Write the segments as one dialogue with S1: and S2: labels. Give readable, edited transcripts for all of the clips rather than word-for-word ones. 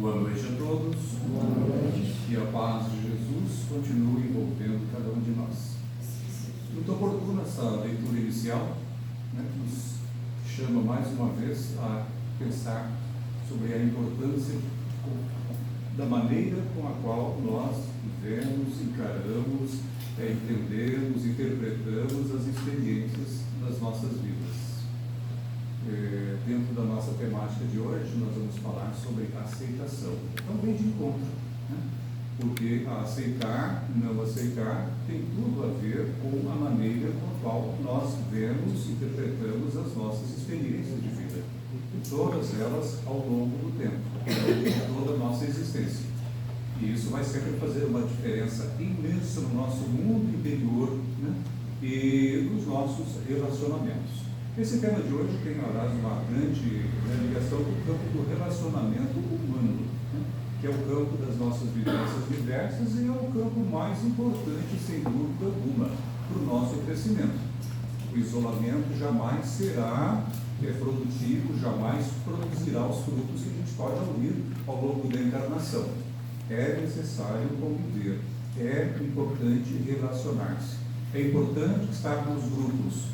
S1: Boa noite a todos.
S2: Boa noite.
S1: Que a paz de Jesus continue envolvendo cada um de nós. Muito oportuna essa leitura inicial, que nos chama mais uma vez a pensar sobre a importância da maneira com a qual nós vivemos, encaramos, entendemos, interpretamos as experiências das nossas vidas. Dentro da nossa temática de hoje, nós vamos falar sobre aceitação. Então, vem de encontro, porque aceitar, não aceitar, tem tudo a ver com a maneira com a qual nós vemos, interpretamos as nossas experiências de vida, todas elas ao longo do tempo, ao longo de toda a nossa existência. E isso vai sempre fazer uma diferença imensa no nosso mundo interior, e nos nossos relacionamentos. Esse tema de hoje tem, aliás, uma grande ligação com o campo do relacionamento humano, que é o campo das nossas vivências diversas e é o campo mais importante, sem dúvida alguma, para o nosso crescimento. O isolamento jamais será produtivo, jamais produzirá os frutos que a gente pode ouvir ao longo da encarnação. É necessário conviver, é importante relacionar-se, é importante estar nos grupos,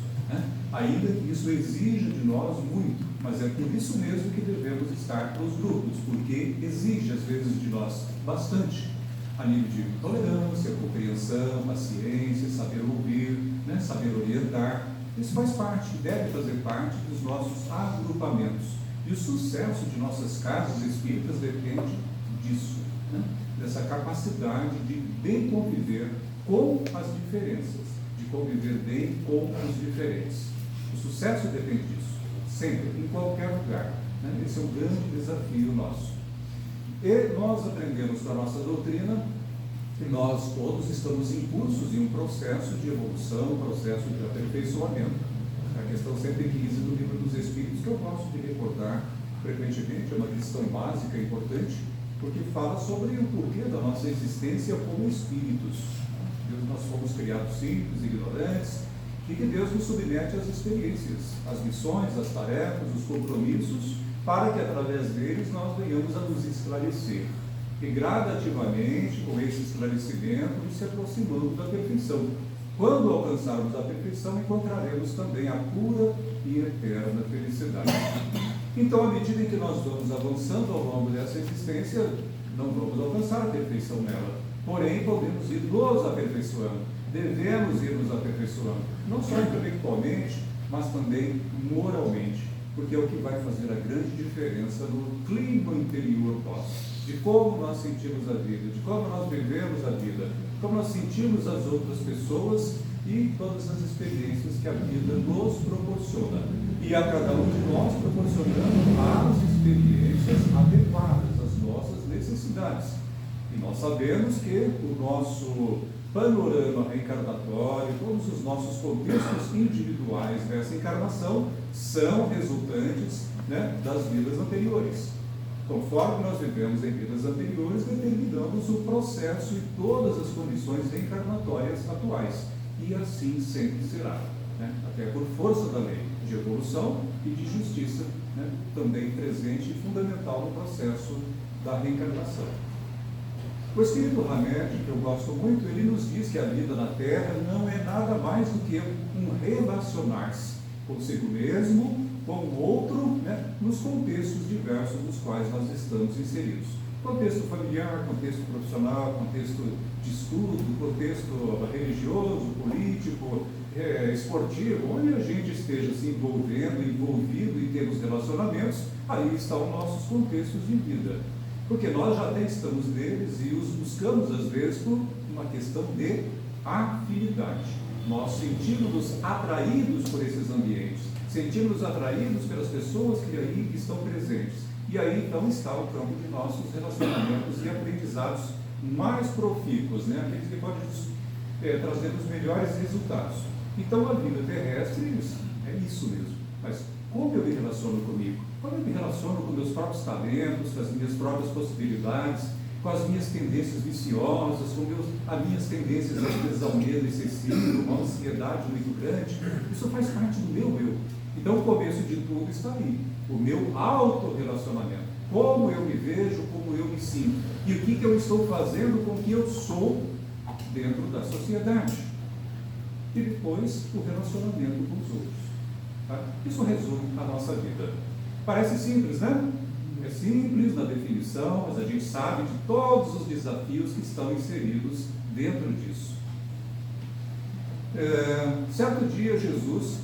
S1: ainda que isso exija de nós muito, mas é por isso mesmo que devemos estar nos grupos, porque exige às vezes de nós bastante, a nível de tolerância, compreensão, paciência, saber ouvir, saber orientar. Isso faz parte, deve fazer parte dos nossos agrupamentos. E o sucesso de nossas casas espíritas depende disso, dessa capacidade de bem conviver com as diferenças, de conviver bem com os diferentes. O sucesso depende disso, sempre, em qualquer lugar. Esse é um grande desafio nosso. E nós aprendemos com a nossa doutrina que nós todos estamos impulsos em um processo de evolução, um processo de aperfeiçoamento. A questão 115 do Livro dos Espíritos, que eu gosto de recordar frequentemente, é uma questão básica e importante, porque fala sobre o porquê da nossa existência como espíritos. Nós fomos criados simples, ignorantes, e que Deus nos submete às experiências, às missões, às tarefas, os compromissos, para que através deles nós venhamos a nos esclarecer. E gradativamente, com esse esclarecimento, nos se aproximando da perfeição. Quando alcançarmos a perfeição, encontraremos também a pura e eterna felicidade. Então, à medida em que nós vamos avançando ao longo dessa existência, não vamos alcançar a perfeição nela. Porém, podemos ir nos aperfeiçoando, devemos ir nos aperfeiçoando, não só intelectualmente, mas também moralmente, porque é o que vai fazer a grande diferença no clima interior nosso, de como nós sentimos a vida, de como nós vivemos a vida, de como nós sentimos as outras pessoas e todas as experiências que a vida nos proporciona. E a cada um de nós proporcionando as experiências adequadas às nossas necessidades. E nós sabemos que o nosso panorama reencarnatório, todos os nossos contextos individuais dessa encarnação são resultantes das vidas anteriores. Conforme nós vivemos em vidas anteriores, determinamos o processo e todas as condições reencarnatórias atuais. E assim sempre será, até por força da lei de evolução e de justiça, também presente e fundamental no processo da reencarnação. O Espírito Hamed, que eu gosto muito, ele nos diz que a vida na Terra não é nada mais do que um relacionar-se consigo mesmo, com o outro, nos contextos diversos nos quais nós estamos inseridos. Contexto familiar, contexto profissional, contexto de estudo, contexto religioso, político, esportivo, onde a gente esteja se envolvido em termos relacionamentos, aí estão os nossos contextos de vida. Porque nós já até estamos neles e os buscamos às vezes por uma questão de afinidade. Nós sentimos-nos atraídos por esses ambientes, sentimos-nos atraídos pelas pessoas que aí estão presentes. E aí então está o campo de nossos relacionamentos e aprendizados mais profícuos, aqueles que podem trazer os melhores resultados. Então a vida terrestre é isso mesmo. Mas como eu me relaciono comigo? Como eu me relaciono com meus próprios talentos, com as minhas próprias possibilidades, com as minhas tendências viciosas, com as minhas tendências às vezes ao medo excessivo, uma ansiedade muito grande? Isso faz parte do meu eu. Então o começo de tudo está aí, o meu autorrelacionamento. como eu me vejo, como eu me sinto, e o que eu estou fazendo com o que eu sou dentro da sociedade. E depois, o relacionamento com os outros. Tá? Isso resume a nossa vida. Parece simples, né? É simples na definição, mas a gente sabe de todos os desafios que estão inseridos dentro disso. Certo dia, Jesus,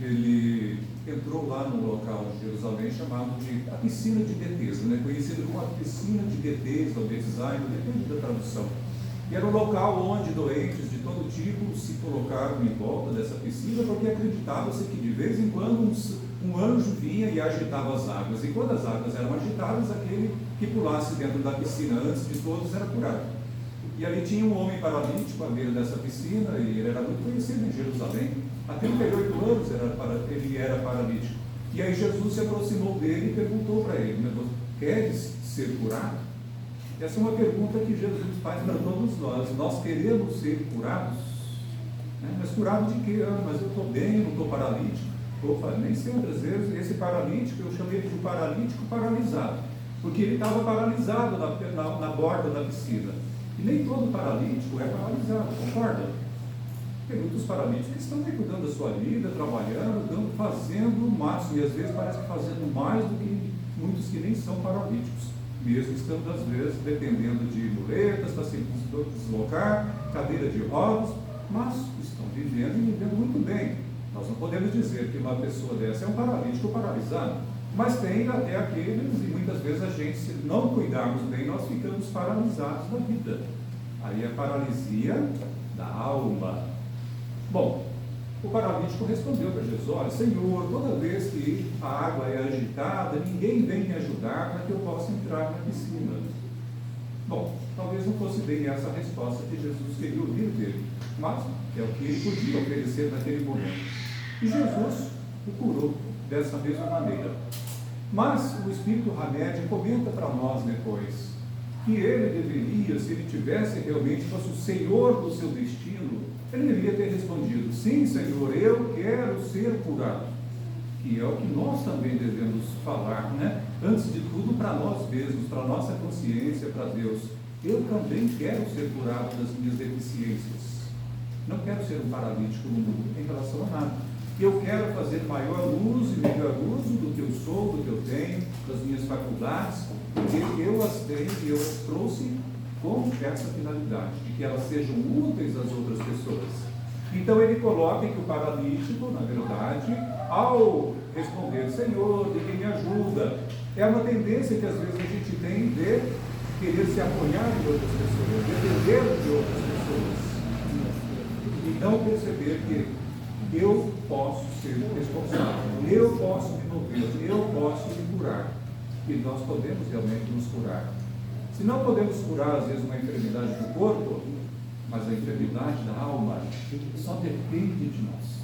S1: ele entrou lá no local de Jerusalém chamado de a piscina de Betesda, né? Conhecido como a piscina de Betesda, ou Betsaida, depende da tradução. E era um local onde doentes de todo tipo se colocaram em volta dessa piscina, porque acreditava-se que de vez em quando um anjo vinha e agitava as águas, e quando as águas eram agitadas, aquele que pulasse dentro da piscina antes de todos era curado. E ali tinha um homem paralítico à beira dessa piscina, e ele era muito conhecido em Jerusalém. Há 38 anos ele era paralítico. E aí Jesus se aproximou dele e perguntou para ele: queres ser curado? Essa é uma pergunta que Jesus faz para todos nós. Nós queremos ser curados? Mas curado de quê? Mas eu estou bem, não estou paralítico. Opa, nem sempre, às vezes, esse paralítico, eu chamei ele de paralítico paralisado, porque ele estava paralisado na borda da piscina. E nem todo paralítico é paralisado, concorda? Tem muitos paralíticos que estão aí cuidando da sua vida, trabalhando, fazendo o máximo, e às vezes parece que fazendo mais do que muitos que nem são paralíticos, mesmo estando às vezes dependendo de muletas para se deslocar, cadeira de rodas, mas estão vivendo e vivendo muito bem. Nós não podemos dizer que uma pessoa dessa é um paralítico paralisado, mas tem até aqueles, e muitas vezes a gente, se não cuidarmos bem, nós ficamos paralisados na vida. Aí é paralisia da alma. Bom, o paralítico respondeu para Jesus: olha, Senhor, toda vez que a água é agitada, ninguém vem me ajudar para que eu possa entrar na piscina. Bom, talvez não fosse bem essa a resposta que Jesus queria ouvir dele, mas é o que ele podia oferecer naquele momento. E Jesus o curou dessa mesma maneira. Mas o Espírito Hamed comenta para nós depois que ele deveria, se ele tivesse realmente, fosse o Senhor do seu destino, ele deveria ter respondido: sim, Senhor, eu quero ser curado. Que é o que nós também devemos falar, né? Antes de tudo, para nós mesmos, para a nossa consciência, para Deus. Eu também quero ser curado das minhas deficiências. Não quero ser um paralítico no mundo em relação a nada. Eu quero fazer maior uso e melhor uso do que eu sou, do que eu tenho, das minhas faculdades, porque eu as tenho e eu as trouxe com essa finalidade, de que elas sejam úteis às outras pessoas. Então ele coloca que o paralítico, na verdade, ao responder: Senhor, ninguém me ajuda, é uma tendência que às vezes a gente tem de querer se apoiar em outras pessoas, depender de outras pessoas, e não perceber que eu posso ser responsável, eu posso me mover, eu posso me curar, e nós podemos realmente nos curar. Se não podemos curar às vezes uma enfermidade do corpo, mas a enfermidade da alma só depende de nós,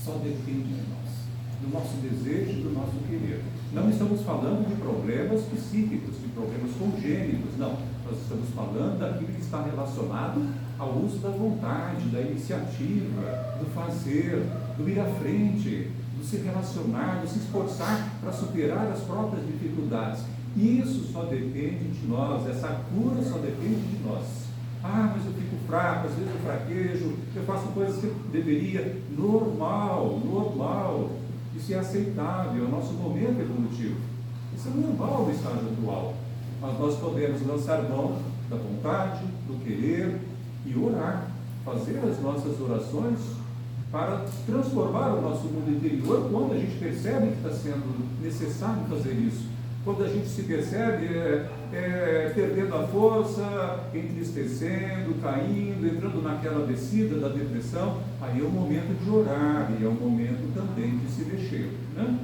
S1: só depende de nós, do nosso desejo e do nosso querer. Não estamos falando de problemas psíquicos, de problemas congênitos, não. Nós estamos falando daquilo que está relacionado ao uso da vontade, da iniciativa, do fazer, do ir à frente, do se relacionar, do se esforçar para superar as próprias dificuldades. Isso só depende de nós, essa cura só depende de nós. Ah, mas eu fico fraco, às vezes eu fraquejo, eu faço coisas que eu deveria. Normal. Isso é aceitável, é o nosso momento evolutivo. Isso é normal no estágio atual. Mas nós podemos lançar mão da vontade, do querer e orar, fazer as nossas orações para transformar o nosso mundo interior quando a gente percebe que está sendo necessário fazer isso. Quando a gente se percebe perdendo a força, entristecendo, caindo, entrando naquela descida da depressão, aí é o momento de orar e é o momento também de se mexer, né?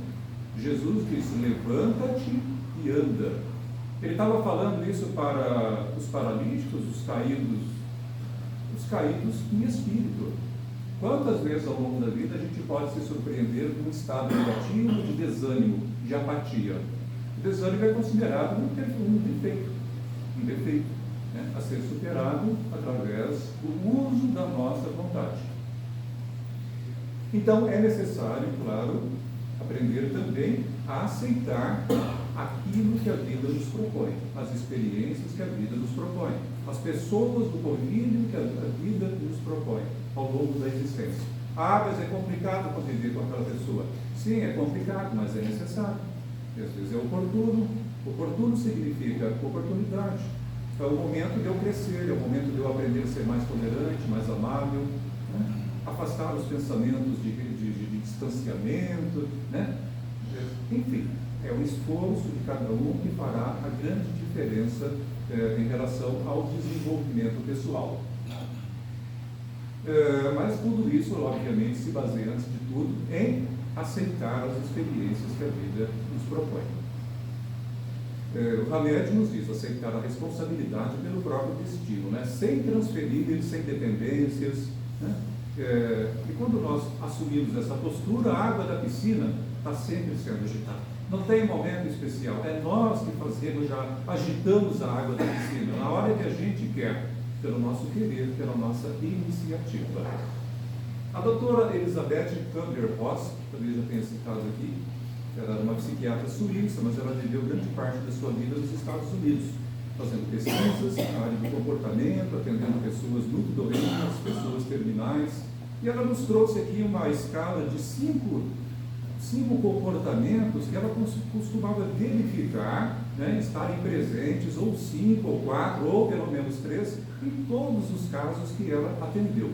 S1: Jesus disse: levanta-te e anda. Ele estava falando isso para os paralíticos, os caídos em espírito. Quantas vezes ao longo da vida a gente pode se surpreender com um estado negativo de desânimo, de apatia? O desânimo é considerado um defeito, né, a ser superado através do uso da nossa vontade. Então é necessário, claro, aprender também a aceitar aquilo que a vida nos propõe, as experiências que a vida nos propõe, as pessoas do convívio que a vida nos propõe ao longo da existência. Mas é complicado conviver com aquela pessoa. Sim, é complicado, mas é necessário. E às vezes é oportuno. Oportuno significa oportunidade. É o momento de eu crescer, é o momento de eu aprender a ser mais tolerante, mais amável, né? Afastar os pensamentos de distanciamento, né? Enfim, é o esforço de cada um que fará a grande diferença em relação ao desenvolvimento pessoal. Mas tudo isso, obviamente, se baseia, antes de tudo, em aceitar as experiências que a vida nos propõe. O Hamed nos diz aceitar a responsabilidade pelo próprio destino, né? Sem transferir, sem dependências, né? E quando nós assumimos essa postura, a água da piscina está sempre sendo agitada. Não tem momento especial, é nós que fazemos, já agitamos a água da piscina, na hora que a gente quer, pelo nosso querer, pela nossa iniciativa. A doutora Elisabeth Kubler-Ross, que talvez já tenha citado aqui, ela era uma psiquiatra suíça, mas ela viveu grande parte da sua vida nos Estados Unidos, fazendo pesquisas na área do comportamento, atendendo pessoas muito doentes, pessoas terminais, e ela nos trouxe aqui uma escala de cinco comportamentos que ela costumava verificar, né, estarem presentes, ou 5, ou 4, ou pelo menos 3, em todos os casos que ela atendeu.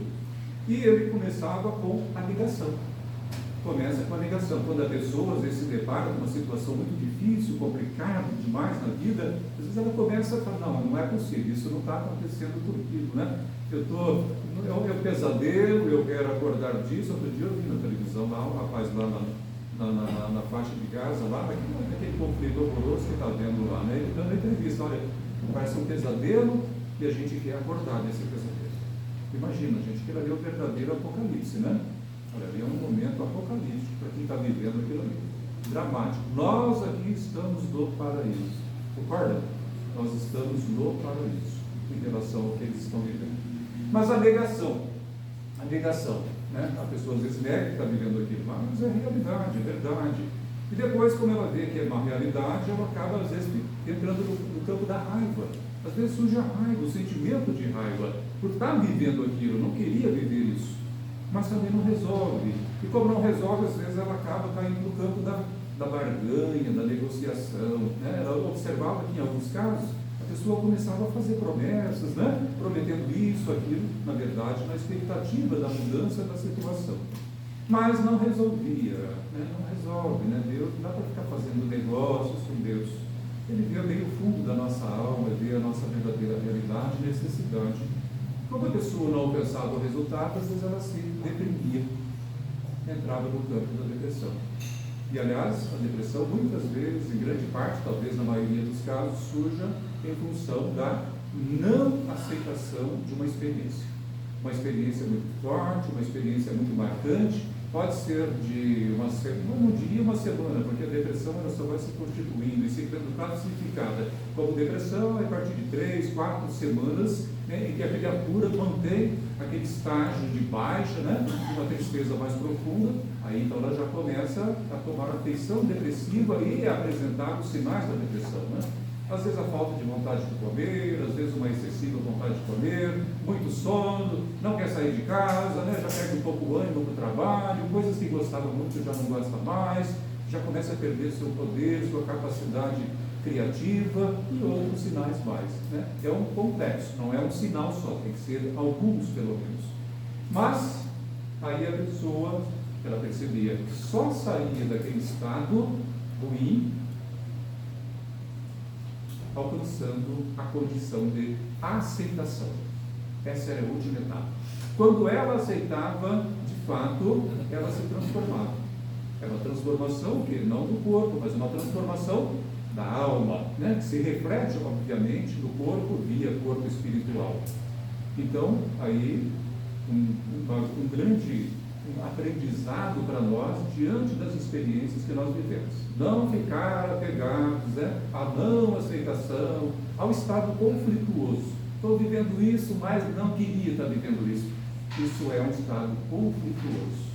S1: E ele começava com a negação. Começa com a negação. Quando a pessoa às vezes se depara com uma situação muito difícil, complicada demais na vida, às vezes ela começa a falar, não é possível, isso não está acontecendo comigo, né? É um pesadelo, eu quero acordar disso. Outro dia eu vi na televisão lá, um rapaz lá na faixa de Gaza, lá naquele conflito horroroso que está vendo lá, né? Ele dando a entrevista, olha, parece um pesadelo e a gente quer acordar desse pesadelo. Imagina, gente, que ali é o verdadeiro apocalipse, né? Olha, ali é um momento apocalíptico para quem está vivendo aquilo ali. Dramático. Nós aqui estamos no paraíso. Concorda? Nós estamos no paraíso em relação ao que eles estão vivendo. Mas a negação, né? A pessoa às vezes nega que está vivendo aquilo, mas é realidade, é verdade. E depois, como ela vê que é uma realidade, ela acaba às vezes entrando no campo da raiva. Às vezes surge a raiva, o sentimento de raiva, por estar vivendo aquilo, não queria viver isso, mas também não resolve. E como não resolve, às vezes ela acaba caindo no campo da barganha, da negociação, né? Ela observava que em alguns casos a pessoa começava a fazer promessas, né? Prometendo isso, aquilo, na verdade, na expectativa da mudança da situação. Mas não resolvia, né? Não resolve, né? Deus não dá para ficar fazendo negócios com Deus. Ele vê bem o fundo da nossa alma, vê a nossa verdadeira realidade e necessidade. Quando a pessoa não alcançava o resultado, às vezes ela se deprimia, entrava no campo da depressão. E, aliás, a depressão, muitas vezes, em grande parte, talvez na maioria dos casos, surja em função da não aceitação de uma experiência. Uma experiência muito forte, uma experiência muito marcante, pode ser de uma semana, não diria uma semana, porque a depressão ela só vai se constituindo e sendo classificada como depressão a partir de 3, 4 semanas, né, em que a criatura mantém aquele estágio de baixa, né, uma tristeza mais profunda. Aí então ela já começa a tomar a feição depressiva e a apresentar os sinais da depressão, né? Às vezes a falta de vontade de comer, às vezes uma excessiva vontade de comer, muito sono, não quer sair de casa, né? Já perde um pouco o ânimo para o trabalho, coisas que gostava muito já não gosta mais, já começa a perder seu poder, sua capacidade criativa e outros sinais mais, né? É um complexo, não é um sinal só, tem que ser alguns pelo menos. Mas aí a pessoa, ela percebia que só saía daquele estado ruim alcançando a condição de aceitação. Essa era a última etapa. Quando ela aceitava, de fato, ela se transformava. É uma transformação que não do corpo, mas uma transformação da alma, né? Que se reflete, obviamente, no corpo via corpo espiritual. Então, aí, um grande aprendizado para nós diante das experiências que nós vivemos. Não ficar apegados, né, à não aceitação, ao estado conflituoso. Estou vivendo isso, mas não queria estar vivendo isso. Isso é um estado conflituoso.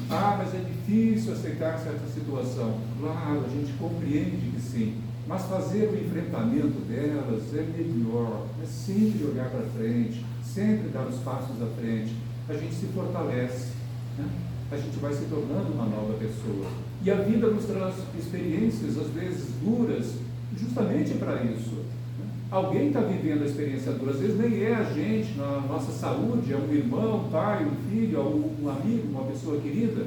S1: Ah, mas é difícil aceitar certa situação. Claro, a gente compreende que sim, mas fazer o enfrentamento delas é melhor, é sempre olhar para frente, sempre dar os passos à frente. A gente se fortalece, né? A gente vai se tornando uma nova pessoa. E a vida nos traz experiências, às vezes duras, justamente para isso. Alguém está vivendo a experiência dura, às vezes nem é a gente, na nossa saúde, é um irmão, um pai, um filho, um amigo, uma pessoa querida,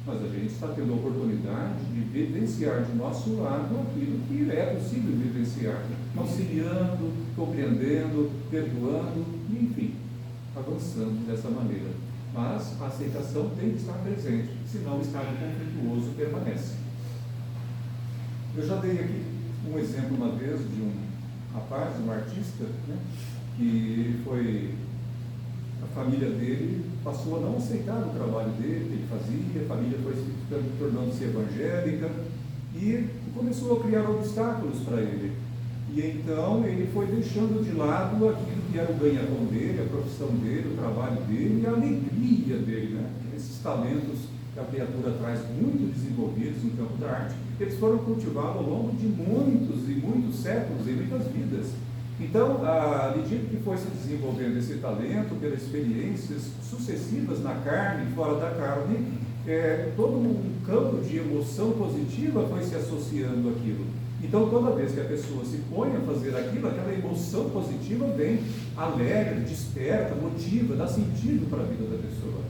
S1: mas a gente está tendo a oportunidade de vivenciar de nosso lado aquilo que é possível vivenciar, auxiliando, compreendendo, perdoando, e, enfim, avançando dessa maneira. Mas a aceitação tem que estar presente, senão o estado conflituoso permanece. Eu já dei aqui um exemplo uma vez de um rapaz, um artista, né, que a família dele passou a não aceitar o trabalho dele, que ele fazia, a família foi se tornando-se evangélica e começou a criar obstáculos para ele. E então ele foi deixando de lado aquilo que era o ganha-pão dele, a profissão dele, o trabalho dele e a alegria dele, né? Esses talentos que a criatura traz muito desenvolvidos no campo da arte, eles foram cultivados ao longo de muitos e muitos séculos e muitas vidas. Então, à medida que foi se desenvolvendo esse talento, pelas experiências sucessivas na carne e fora da carne, todo um campo de emoção positiva foi se associando àquilo. Então, toda vez que a pessoa se põe a fazer aquilo, aquela emoção positiva vem, alegra, desperta, motiva, dá sentido para a vida da pessoa.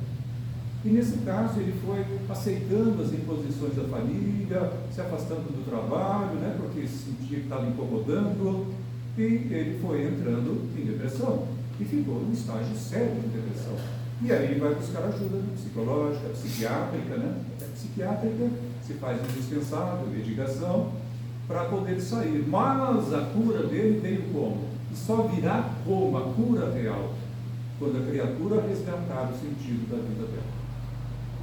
S1: E nesse caso ele foi aceitando as imposições da família, se afastando do trabalho, né, porque sentia que estava incomodando, e ele foi entrando em depressão, e ficou num estágio sério de depressão. E aí vai buscar ajuda psicológica, psiquiátrica, né? A psiquiátrica se faz indispensável, medicação, para poder sair. Mas a cura dele veio como? E só virá como a cura real, quando a criatura resgatar o sentido da vida dela.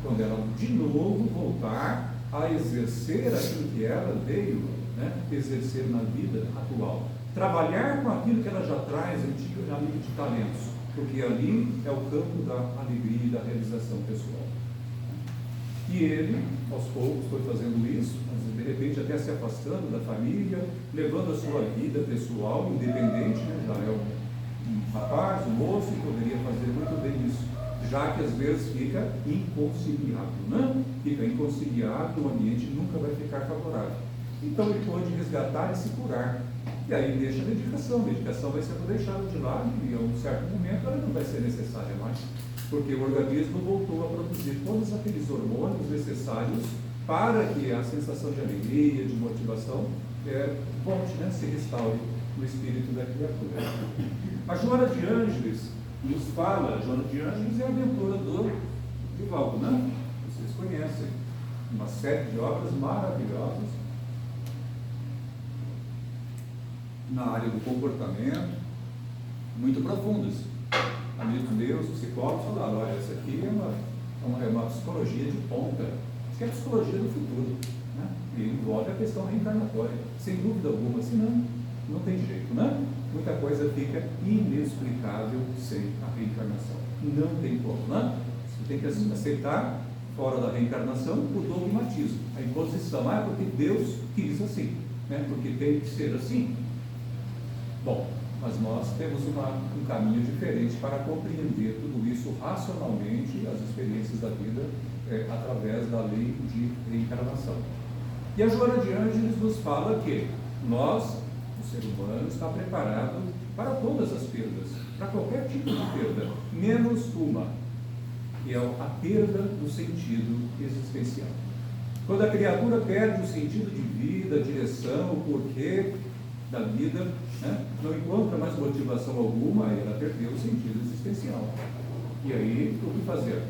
S1: Quando ela de novo voltar a exercer aquilo que ela veio, né, exercer na vida atual. Trabalhar com aquilo que ela já traz antigo de talentos, porque ali é o campo da alegria e da realização pessoal. E ele, aos poucos, foi fazendo isso, mas de repente até se afastando da família, levando a sua vida pessoal, independente, né, já é um rapaz, um moço, que poderia fazer muito bem isso, já que às vezes fica inconciliável, né? Fica inconciliável, o ambiente nunca vai ficar favorável. Então ele pode resgatar e se curar. E aí deixa a medicação vai sendo deixada de lado e a um certo momento ela não vai ser necessária mais, porque o organismo voltou a produzir todos aqueles hormônios necessários para que a sensação de alegria, de motivação, volte, né? Se restaure no espírito da criatura. A Joana de Ângeles nos fala, a Joana de Ângeles é a aventura do Divaldo, né? Vocês conhecem, uma série de obras maravilhosas na área do comportamento, muito profundas. Amigos meus, psicólogos, falaram: olha, essa aqui é uma psicologia de ponta, isso que é a psicologia do futuro, né? E envolve a questão reencarnatória, sem dúvida alguma, senão não tem jeito, né? Muita coisa fica inexplicável sem a reencarnação. Não tem como, né? Você tem que aceitar, fora da reencarnação, o dogmatismo, a imposição. Porque Deus quis assim, né? Porque tem que ser assim. Bom, mas nós temos um caminho diferente para compreender tudo isso racionalmente, as experiências da vida, através da lei de reencarnação. E a Joana de Ângeles nos fala que nós, o ser humano, está preparado para todas as perdas, para qualquer tipo de perda, menos uma, que é a perda do sentido existencial. Quando a criatura perde o sentido de vida, a direção, o porquê da vida, né, não encontra mais motivação alguma, aí ela perdeu o sentido existencial. E aí, o que fazer?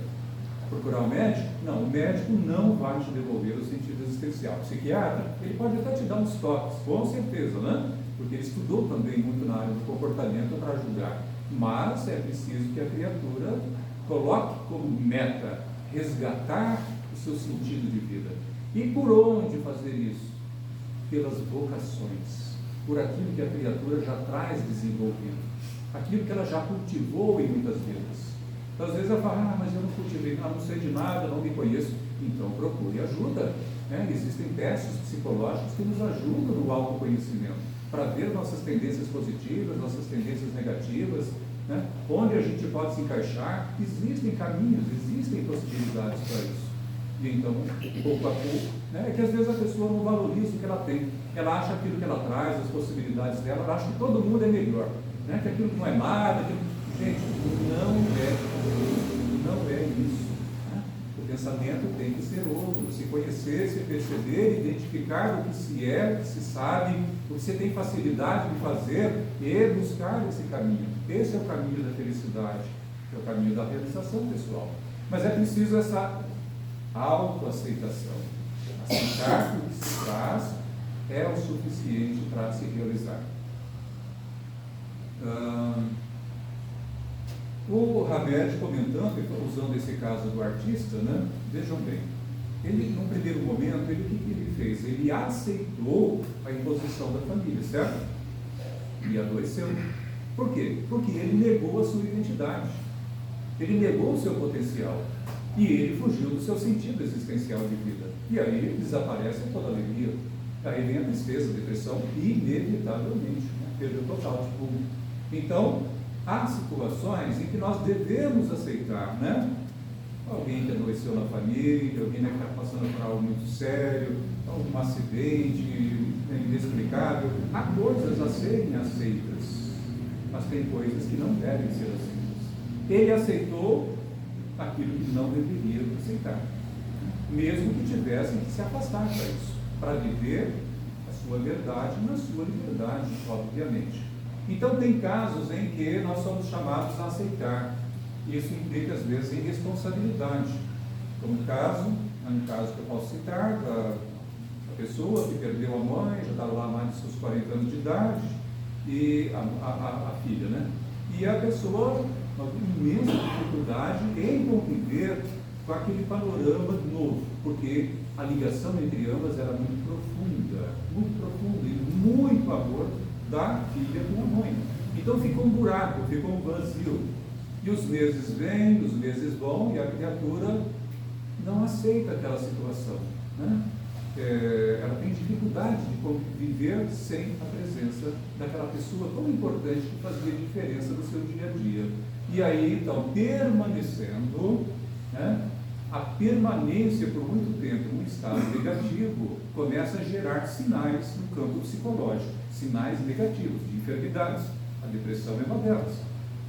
S1: Procurar um médico? Não, o médico não vai te devolver o sentido existencial. O psiquiatra, ele pode até te dar uns toques, com certeza, né? Porque ele estudou também muito na área do comportamento para ajudar. Mas é preciso que a criatura coloque como meta resgatar o seu sentido de vida. E por onde fazer isso? Pelas vocações, por aquilo que a criatura já traz desenvolvido, aquilo que ela já cultivou em muitas vidas. Então, às vezes eu falo, mas eu não cultivei, não sei de nada, não me conheço. Então, procure ajuda. Né? Existem testes psicológicos que nos ajudam no autoconhecimento, para ver nossas tendências positivas, nossas tendências negativas, né? Onde a gente pode se encaixar. Existem caminhos, existem possibilidades para isso. E então, pouco a pouco, né? É que às vezes a pessoa não valoriza o que ela tem. Ela acha aquilo que ela traz, as possibilidades dela, ela acha que todo mundo é melhor, né? Que aquilo não é nada, aquilo... Gente, não é isso. Né? O pensamento tem que ser outro, se conhecer, se perceber, identificar o que se é, o que se sabe, o que você tem facilidade de fazer e buscar esse caminho. Esse é o caminho da felicidade, é o caminho da realização pessoal. Mas é preciso essa autoaceitação. Aceitar o que se faz é o suficiente para se realizar. O Hamed comentando, usando esse caso do artista, né? Vejam bem, ele, num primeiro momento, o que ele fez? Ele aceitou a imposição da família, certo? E adoeceu. Por quê? Porque ele negou a sua identidade, ele negou o seu potencial, e ele fugiu do seu sentido existencial de vida. E aí desaparece toda a alegria, aí vem a tristeza, a depressão, inevitavelmente, né? Perda total de público. Então, há situações em que nós devemos aceitar, né? Alguém que adoeceu na família, alguém que está passando por algo muito sério, algum acidente inexplicável. Há coisas a serem aceitas, mas tem coisas que não devem ser aceitas. Ele aceitou aquilo que não deveria aceitar, mesmo que tivessem que se afastar para isso, para viver a sua verdade na sua liberdade, obviamente. Então, tem casos em que nós somos chamados a aceitar. Isso implica, às vezes, em responsabilidade. Como um caso que eu posso citar, da pessoa que perdeu a mãe, já estava lá mais de seus 40 anos de idade, e a filha, né? E a pessoa, uma imensa dificuldade em conviver com aquele panorama novo, porque a ligação entre ambas era muito profunda, e muito amor da filha com a mãe. Então ficou um buraco, ficou um vazio. E os meses vêm, os meses vão, e a criatura não aceita aquela situação, né? Ela tem dificuldade de conviver sem a presença daquela pessoa tão importante que fazia diferença no seu dia a dia. E aí, então, permanecendo, né? A permanência por muito tempo num estado negativo começa a gerar sinais no campo psicológico, sinais negativos de enfermidades. A depressão é uma delas.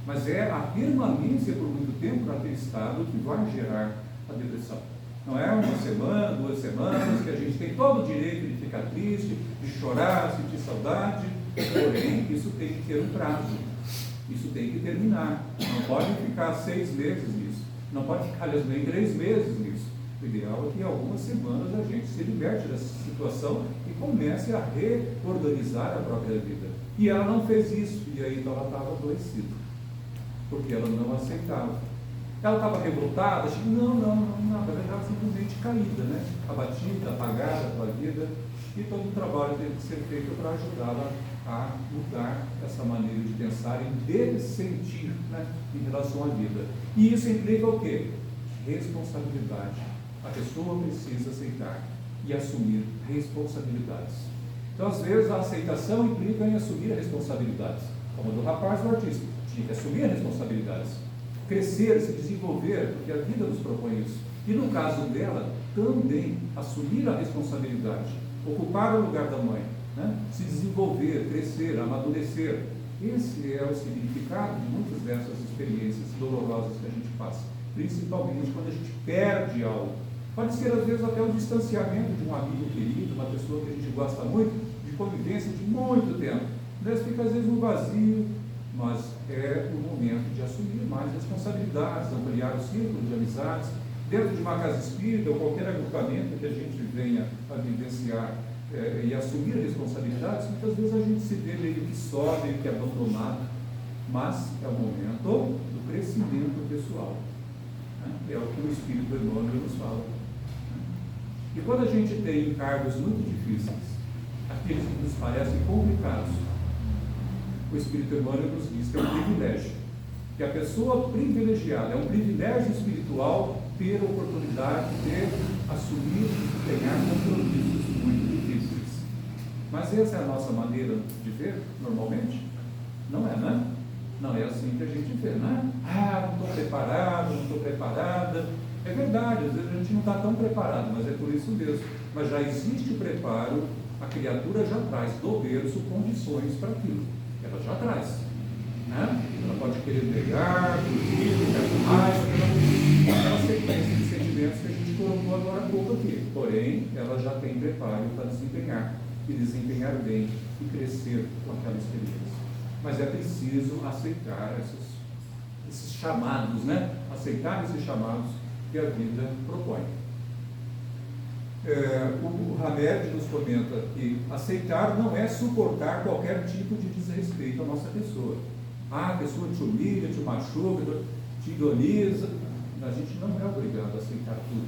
S1: Mas é a permanência por muito tempo naquele estado que vai gerar a depressão. Não é uma semana, 2 semanas, que a gente tem todo o direito de ficar triste, de chorar, sentir saudade, porém, isso tem que ter um prazo. Isso tem que terminar. Não pode ficar 6 meses nisso. Não pode ficar, aliás, nem 3 meses nisso. O ideal é que em algumas semanas a gente se liberte dessa situação e comece a reorganizar a própria vida. E ela não fez isso, e aí então ela estava adoecida, porque ela não aceitava. Ela estava revoltada, não, na verdade ela simplesmente caída, né? Abatida, apagada pela vida, e todo o trabalho teve que ser feito para ajudá-la a mudar essa maneira de pensar e de sentir, né, em relação à vida. E isso implica o quê? Responsabilidade. A pessoa precisa aceitar e assumir responsabilidades. Então, às vezes, a aceitação implica em assumir responsabilidades, como a do rapaz do artista, tinha que assumir responsabilidades, crescer, se desenvolver, porque a vida nos propõe isso. E no caso dela, também assumir a responsabilidade, ocupar o lugar da mãe, né? Se desenvolver, crescer, amadurecer. Esse é o significado de muitas dessas experiências dolorosas que a gente passa, principalmente quando a gente perde algo. Pode ser, às vezes, até o distanciamento de um amigo querido, uma pessoa que a gente gosta muito, de convivência de muito tempo. Mas fica, às vezes, um vazio, mas é o momento de assumir mais responsabilidades, ampliar o círculo de amizades, dentro de uma casa espírita ou qualquer agrupamento que a gente venha a vivenciar e assumir responsabilidades. Muitas vezes a gente se vê meio que só, meio que abandonado, mas é o momento do crescimento pessoal, né? É o que o Espírito Emmanuel nos fala. E quando a gente tem encargos muito difíceis, aqueles que nos parecem complicados, o Espírito Emmanuel nos diz que é um privilégio, que que a pessoa privilegiada, é um privilégio espiritual ter a oportunidade de assumir e desempenhar compromissos muito difíceis. Mas essa é a nossa maneira de ver, normalmente? Não é, né? Não é assim que a gente vê, né? Ah, não estou preparado, não estou preparada. É verdade, às vezes a gente não está tão preparado, mas é por isso mesmo. Mas já existe o preparo, a criatura já traz do berço condições para aquilo. Ela já traz. Né? Ela pode querer negar, fugir, ficar com raiva, aquela sequência de sentimentos que a gente colocou agora há pouco aqui. Porém, ela já tem preparo para desempenhar, e desempenhar bem, e crescer com aquela experiência. Mas é preciso aceitar esses chamados, né? Aceitar esses chamados que a vida propõe. O Hamed nos comenta que aceitar não é suportar qualquer tipo de desrespeito à nossa pessoa. A pessoa te humilha, te machuca, te idoliza. A gente não é obrigado a aceitar tudo.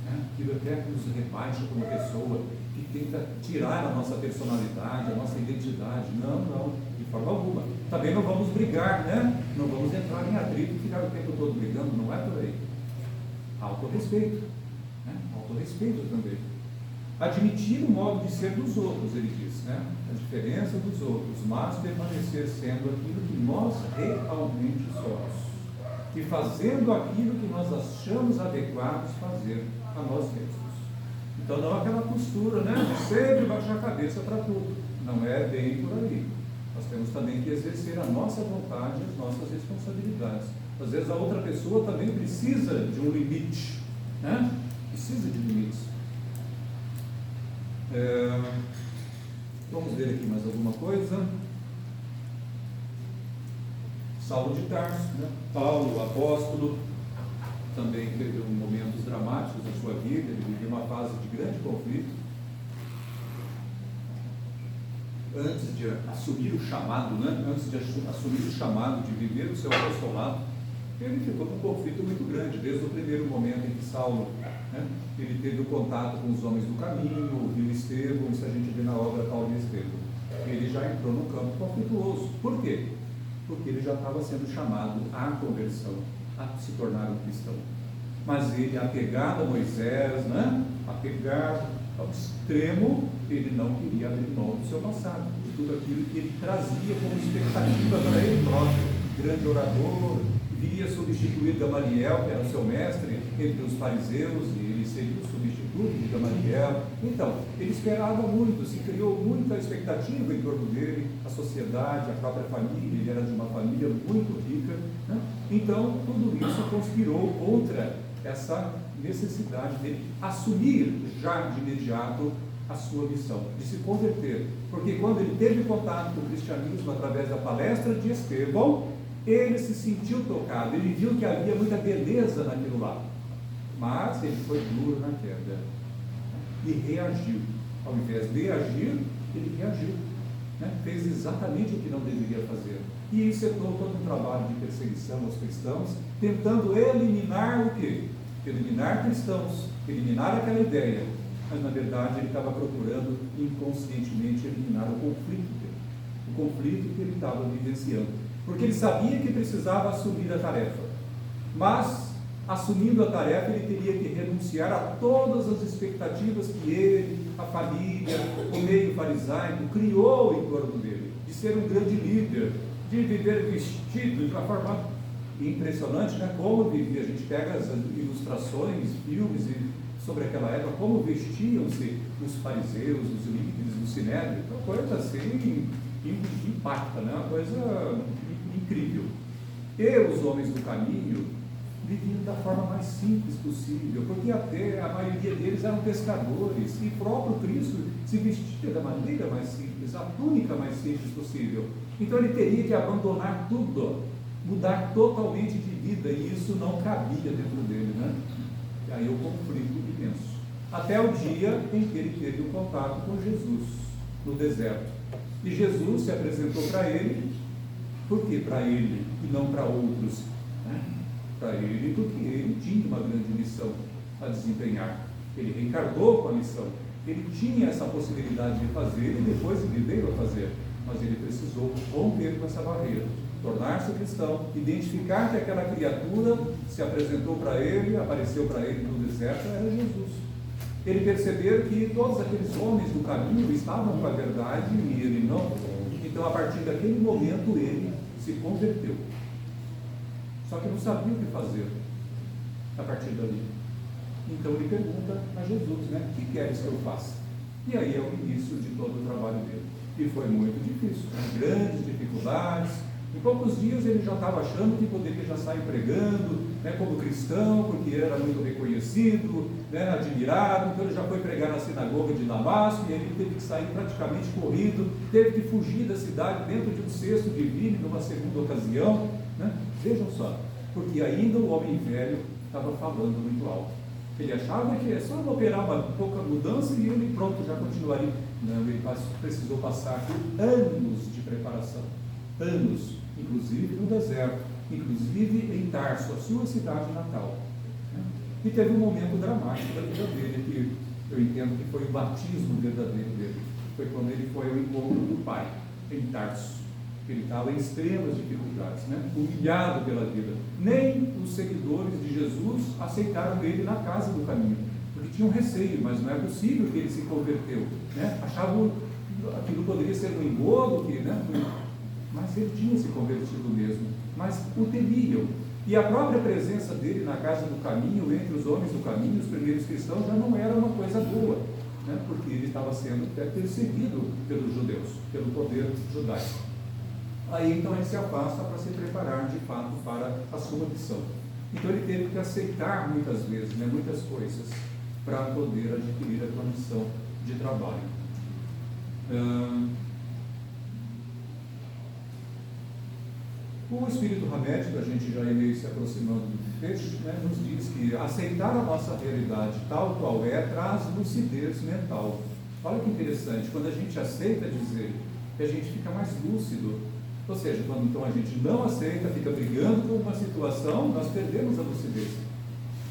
S1: Né? Aquilo até nos rebaixa como pessoa, que tenta tirar a nossa personalidade, a nossa identidade. Não, de forma alguma. Também não vamos brigar, né? Não vamos entrar em atrito e ficar o tempo todo brigando, não é por aí. Autorrespeito, né? Autorrespeito também. Admitir o modo de ser dos outros, ele diz, né? A diferença dos outros, mas permanecer sendo aquilo que nós realmente somos. E fazendo aquilo que nós achamos adequados fazer a nós mesmos. Então não aquela postura, né? Sempre baixar a cabeça para tudo. Não é bem por aí. Nós temos também que exercer a nossa vontade e as nossas responsabilidades. Às vezes a outra pessoa também precisa de um limite, né? Precisa de limites. Vamos ver aqui mais alguma coisa. Saulo de Tarso, né? Paulo, o apóstolo, também teve momentos dramáticos da sua vida. Ele viveu uma fase de grande conflito. Antes de assumir o chamado, né? Antes de assumir o chamado de viver o seu apostolado, ele ficou num conflito muito grande, desde o primeiro momento em que Saulo, né, ele teve o contato com os homens do caminho, ouviu Estevão, isso a gente vê na obra Paulo e Estevão. Ele já entrou num campo conflituoso. Por quê? Porque ele já estava sendo chamado à conversão, a se tornar um cristão. Mas ele, apegado a Moisés, né, apegado ao extremo, ele não queria abrir mão do seu passado, de tudo aquilo que ele trazia como expectativa para ele próprio. Grande orador, viria substituir Gamaliel, que era o seu mestre, entre os fariseus, e ele seria o substituto de Gamaliel. Então, ele esperava muito, se criou muita expectativa em torno dele, a sociedade, a própria família, ele era de uma família muito rica, né? Então, tudo isso conspirou contra essa necessidade dele assumir já de imediato a sua missão, de se converter. Porque quando ele teve contato com o cristianismo através da palestra de Estevão, ele se sentiu tocado, ele viu que havia muita beleza naquilo lá, mas ele foi duro na queda e reagiu. Ao invés de agir, ele reagiu, né? Fez exatamente o que não deveria fazer, e encetou todo um trabalho de perseguição aos cristãos, tentando eliminar o quê? Eliminar cristãos, eliminar aquela ideia, mas na verdade ele estava procurando inconscientemente eliminar o conflito dele, o conflito que ele estava vivenciando. Porque ele sabia que precisava assumir a tarefa, mas, assumindo a tarefa, ele teria que renunciar a todas as expectativas que ele, a família, o meio farisaico criou em torno dele, de ser um grande líder, de viver vestido de uma forma impressionante, né? Como vivia. A gente pega as ilustrações, filmes sobre aquela época, como vestiam-se os fariseus, os líderes do Sinédrio, uma coisa assim, impacta, né? Uma coisa incrível. E os homens do caminho viviam da forma mais simples possível, porque até a maioria deles eram pescadores, e o próprio Cristo se vestia da maneira mais simples, a túnica mais simples possível. Então ele teria que abandonar tudo, mudar totalmente de vida, e isso não cabia dentro dele, né? E aí o conflito imenso. Até o dia em que ele teve o contato com Jesus, no deserto. E Jesus se apresentou para ele. Por que para ele e não para outros? Né? Para ele, porque ele tinha uma grande missão a desempenhar. Ele reencarnou com a missão. Ele tinha essa possibilidade de fazer e depois ele veio a fazer. Mas ele precisou romper com essa barreira. tornar-se cristão, identificar que aquela criatura se apresentou para ele, apareceu para ele no deserto, era Jesus. Ele perceber que todos aqueles homens do caminho estavam com a verdade e ele não. Então, a partir daquele momento, ele se converteu. Só que não sabia o que fazer a partir dali. Então, ele pergunta a Jesus, né? O que queres que eu faça? E aí é o início de todo o trabalho dele. E foi muito difícil, com grandes dificuldades. Em poucos dias ele já estava achando que poderia já sair pregando, né, como cristão, porque ele era muito reconhecido, né, admirado. Então ele já foi pregar na sinagoga de Damasco, e ele teve que sair praticamente corrido, teve que fugir da cidade dentro de um cesto de vinho, numa segunda ocasião, né? Vejam só, porque ainda o homem velho estava falando muito alto. Ele achava que é só operar uma pouca mudança e ele pronto, já continuaria. Não, ele precisou passar por anos de preparação, anos, inclusive no deserto, inclusive em Tarso, a sua cidade natal. E teve um momento dramático da vida dele, que eu entendo que foi o batismo verdadeiro dele. Foi quando ele foi ao encontro do Pai, em Tarso. Ele estava em extremas dificuldades, né? Humilhado pela vida. Nem os seguidores de Jesus aceitaram ele na casa do caminho, porque tinham receio, mas não é possível que ele se converteu, né? Achavam que aquilo poderia ser um engodo, né? Mas ele tinha se convertido mesmo, mas o temiam. E a própria presença dele na casa do caminho, entre os homens do caminho, os primeiros cristãos, já não era uma coisa boa, né? Porque ele estava sendo perseguido pelos judeus, pelo poder judaico. Aí então ele se afasta para se preparar de fato para a sua missão. Então ele teve que aceitar muitas vezes, né, muitas coisas, para poder adquirir a condição de trabalho. O Espírito Ramético, a gente já meio se aproximando do fecho, né, nos diz que aceitar a nossa realidade tal qual é, traz lucidez mental. Olha que interessante, quando a gente aceita dizer que a gente fica mais lúcido. Ou seja, quando então a gente não aceita, fica brigando com uma situação, nós perdemos a lucidez.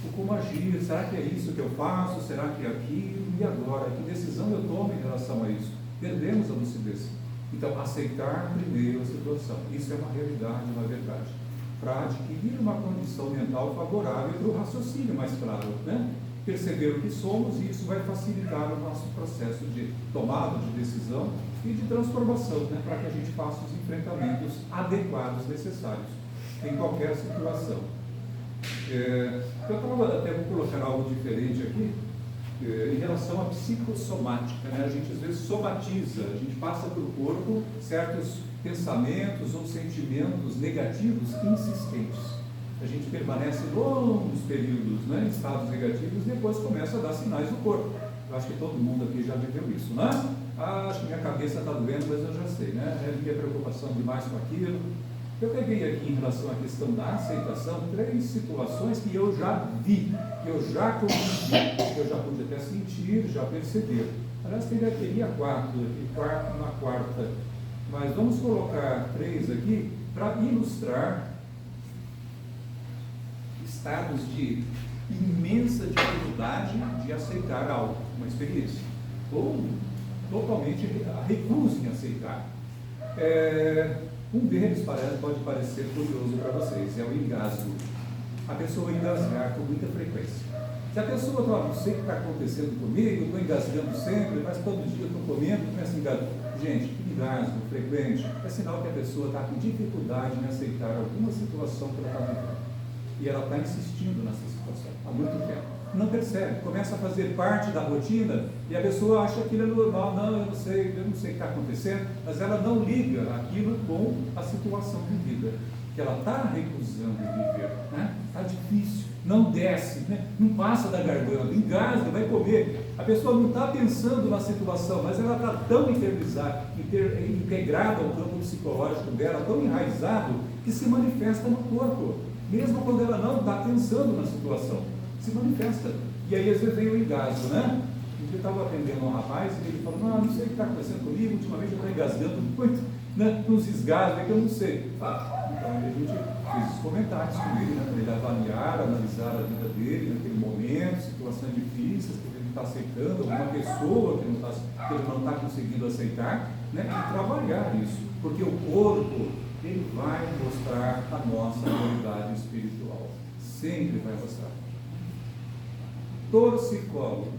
S1: O como agir, será que é isso que eu faço? Será que é aquilo? E agora? Que decisão eu tomo em relação a isso? Perdemos a lucidez. Então, aceitar primeiro a situação. Isso é uma realidade, uma verdade. Para adquirir uma condição mental favorável para o raciocínio mais claro, né? Perceber o que somos, e isso vai facilitar o nosso processo de tomada de decisão e de transformação, né, para que a gente faça os enfrentamentos adequados necessários em qualquer situação. Até vou colocar algo diferente aqui, em relação à psicossomática, né? A gente às vezes somatiza, a gente passa para o corpo certos pensamentos ou sentimentos negativos insistentes. A gente permanece longos períodos, né, em estados negativos, e depois começa a dar sinais no corpo. Eu acho que todo mundo aqui já viveu isso, né? Acho que minha cabeça está doendo, mas eu já sei, né? É minha preocupação demais com aquilo. Eu peguei aqui em relação à questão da aceitação 3 situações que eu já vi, que eu já convivi, que eu já pude até sentir, já perceber. Aliás, teria 4, uma quarta, mas vamos colocar 3 aqui para ilustrar estados de imensa dificuldade de aceitar algo, uma experiência, ou totalmente recusa em aceitar. Um deles pode parecer curioso para vocês, é o engasgo. A pessoa engasgar com muita frequência. Se a pessoa fala, não sei o que está acontecendo comigo, estou engasgando sempre, mas todo dia eu estou comendo, começa a engasgar. Gente, engasgo frequente é sinal que a pessoa está com dificuldade em aceitar alguma situação que ela está vivendo. E ela está insistindo nessa situação há muito tempo. Não percebe, começa a fazer parte da rotina e a pessoa acha que aquilo é normal. Não, eu não sei o que está acontecendo, mas ela não liga aquilo com a situação vivida, que ela está recusando viver, né? Está difícil, não desce, né? Não passa da garganta, engasga, vai comer. A pessoa não está pensando na situação, mas ela está tão integrada ao campo psicológico dela, tão enraizado, que se manifesta no corpo. Mesmo quando ela não está pensando na situação, se manifesta. E aí às vezes vem o engasgo, né? Eu estava atendendo um rapaz e ele falou, não sei o que está acontecendo comigo, ultimamente eu estou engasgando muito, né? Uns esgasgos que eu não sei. Então a gente fez os comentários com ele, né? Para ele avaliar, analisar a vida dele naquele momento, situações difíceis que ele não está aceitando, alguma pessoa que ele não está conseguindo aceitar, né? E trabalhar isso, porque o corpo ele vai mostrar a nossa realidade espiritual. Sempre vai mostrar. Torcicolo.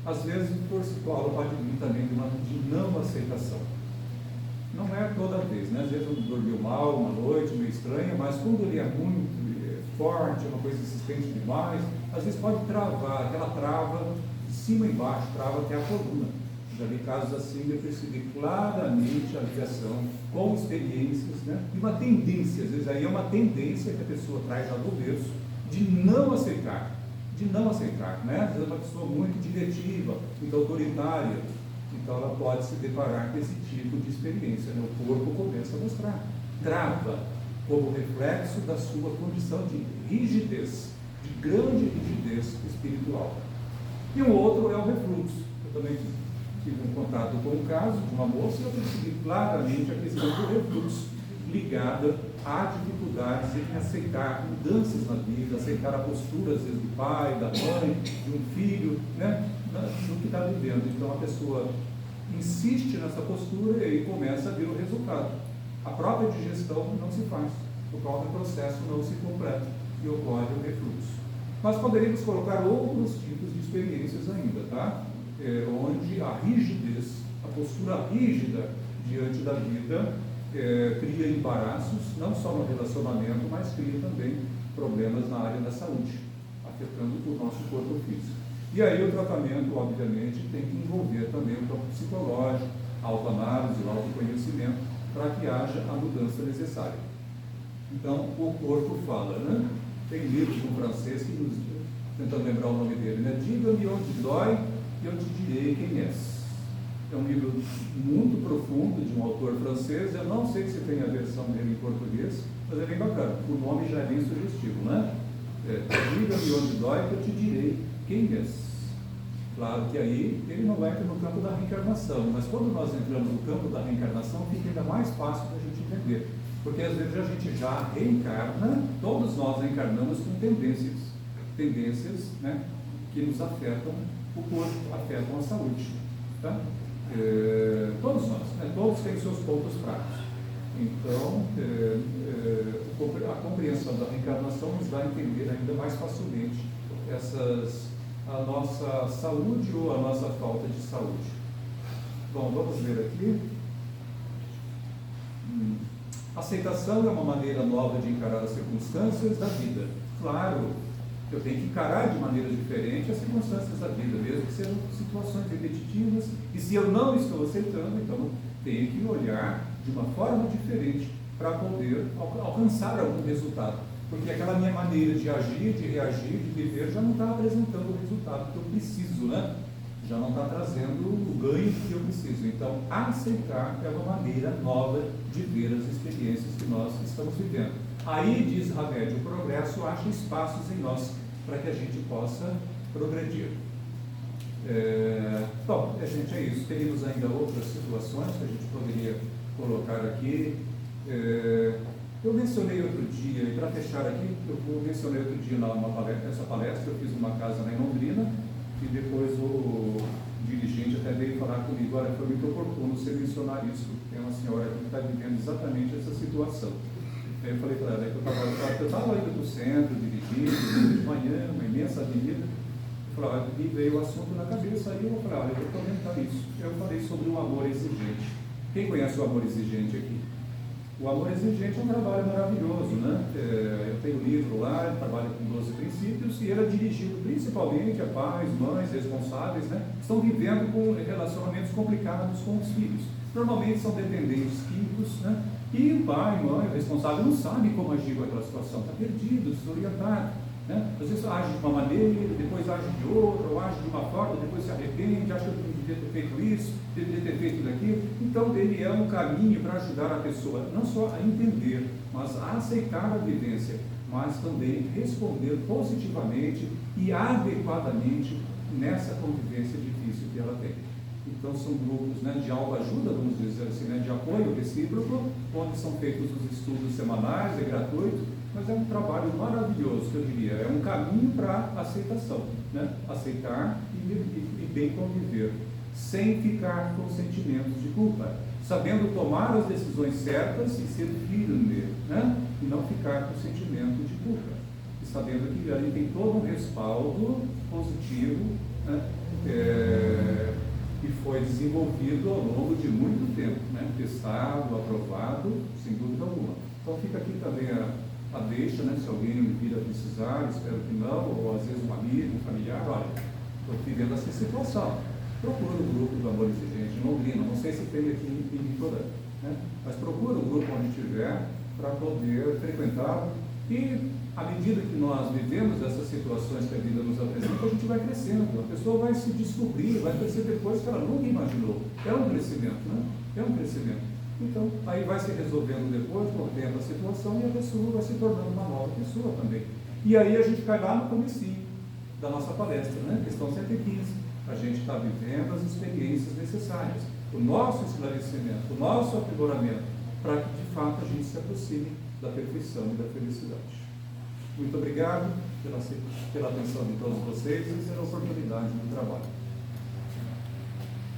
S1: Às vezes o torcicolo pode vir também de não aceitação. Não é toda vez, né? Às vezes ele dormiu mal uma noite, meio estranha, mas quando ele é muito forte, uma coisa insistente demais, às vezes pode travar, aquela trava de cima e embaixo, trava até a coluna. Já vi casos assim, eu percebi claramente a ligação com experiências, né? E uma tendência, às vezes aí é uma tendência que a pessoa traz lá do berço, de não aceitar, né? Às vezes é uma pessoa muito diretiva, muito autoritária, então ela pode se deparar com esse tipo de experiência, né? O corpo começa a mostrar, trava, como reflexo da sua condição de rigidez, de grande rigidez espiritual. E o outro é o refluxo. Eu também tive um contato com um caso de uma moça e eu percebi claramente a questão do refluxo ligada a dificuldades em aceitar mudanças na vida, aceitar a postura, às vezes, do pai, da mãe, de um filho, né, no que está vivendo. Então a pessoa insiste nessa postura e aí começa a ver o resultado. A própria digestão não se faz, o próprio processo não se completa e ocorre o refluxo. Nós poderíamos colocar outros tipos de experiências ainda, tá? Onde a rigidez, a postura rígida diante da vida cria embaraços, não só no relacionamento, mas cria também problemas na área da saúde, afetando o nosso corpo físico. E aí o tratamento, obviamente, tem que envolver também o campo psicológico, a autoanálise, o autoconhecimento, para que haja a mudança necessária. Então, o corpo fala, né? Tem livros com francês que nos tentando lembrar o nome dele, né? Diga-me onde dói e eu te direi quem és. É um livro muito profundo de um autor francês. Eu não sei se tem a versão dele em português, mas é bem bacana. O nome já é bem sugestivo, né? Diga-me onde dói que eu te direi quem és. Claro que aí ele não vai entrar no campo da reencarnação, mas quando nós entramos no campo da reencarnação, fica ainda mais fácil da gente entender. Porque às vezes a gente já reencarna, todos nós reencarnamos com tendências, né, que nos afetam o corpo, afetam a saúde. Tá? Todos nós, né, todos têm seus pontos fracos. Então, a compreensão da reencarnação nos dá a entender ainda mais facilmente a nossa saúde ou a nossa falta de saúde. Bom, vamos ver aqui. Aceitação é uma maneira nova de encarar as circunstâncias da vida. Claro, eu tenho que encarar de maneira diferente as circunstâncias da vida, mesmo que sejam situações repetitivas, e se eu não estou aceitando, então tenho que olhar de uma forma diferente para poder alcançar algum resultado. Porque aquela minha maneira de agir, de reagir, de viver, já não está apresentando o resultado que eu preciso, né? Já não está trazendo o ganho que eu preciso. Então, aceitar é uma maneira nova de ver as experiências que nós estamos vivendo. Aí, diz Hamed, o progresso acha espaços em nós para que a gente possa progredir. Bom, gente, é isso. Teríamos ainda outras situações que a gente poderia colocar aqui. Eu mencionei outro dia, e para fechar aqui, eu mencionei outro dia nessa palestra, eu fiz uma casa lá em Londrina, e depois o dirigente até veio falar comigo, olha, foi muito oportuno você mencionar isso, porque tem uma senhora que está vivendo exatamente essa situação. Aí eu falei para ela que eu estava indo para o centro, dirigindo, de manhã, uma imensa avenida, e veio o assunto na cabeça, aí eu falei, olha, eu vou comentar isso. Eu falei sobre o amor exigente. Quem conhece o amor exigente aqui? O amor exigente é um trabalho maravilhoso, né? Eu tenho um livro lá, eu trabalho com 12 princípios, e ele é dirigido principalmente a pais, mães, responsáveis, né? Que estão vivendo com relacionamentos complicados com os filhos. Normalmente são dependentes químicos, né? E o pai, mãe, o responsável não sabe como agir com aquela situação, está perdido, desorientado, né? Às vezes age de uma maneira, depois age de outra, ou age de uma forma, depois se arrepende, acha que eu devia ter feito isso, devia ter feito aquilo. Então ele é um caminho para ajudar a pessoa, não só a entender, mas a aceitar a vivência, mas também responder positivamente e adequadamente nessa convivência difícil que ela tem. Então são grupos, né, de autoajuda, vamos dizer assim, né, de apoio recíproco, onde são feitos os estudos semanais, é gratuito, mas é um trabalho maravilhoso, que eu diria, é um caminho para a aceitação, né? Aceitar e bem conviver, sem ficar com sentimentos de culpa, sabendo tomar as decisões certas e ser firme, né? E não ficar com sentimento de culpa, e sabendo que ali tem todo um respaldo positivo, né? Que foi desenvolvido ao longo de muito tempo, né? Testado, aprovado, sem dúvida alguma. Então fica aqui também a deixa, né? Se alguém vir a precisar, espero que não, ou às vezes um amigo, um familiar, olha, estou vivendo essa situação. Procura o grupo do Amor Exigente em Londrina, não sei se tem aqui em Vitorã, né? Mas procura o grupo onde estiver para poder frequentar, e à medida que nós vivemos essas situações que a vida nos apresenta, a gente vai crescendo, a pessoa vai se descobrir, vai perceber coisas que ela nunca imaginou. É um crescimento, né? É um crescimento. Então, aí vai se resolvendo depois, com o tempo, a situação, e a pessoa vai se tornando uma nova pessoa também. E aí a gente cai lá no comecinho da nossa palestra, né? Questão 115. A gente está vivendo as experiências necessárias, o nosso esclarecimento, o nosso aprimoramento, para que de fato a gente se aproxime da perfeição e da felicidade. Muito obrigado pela atenção de todos vocês e pela oportunidade do trabalho.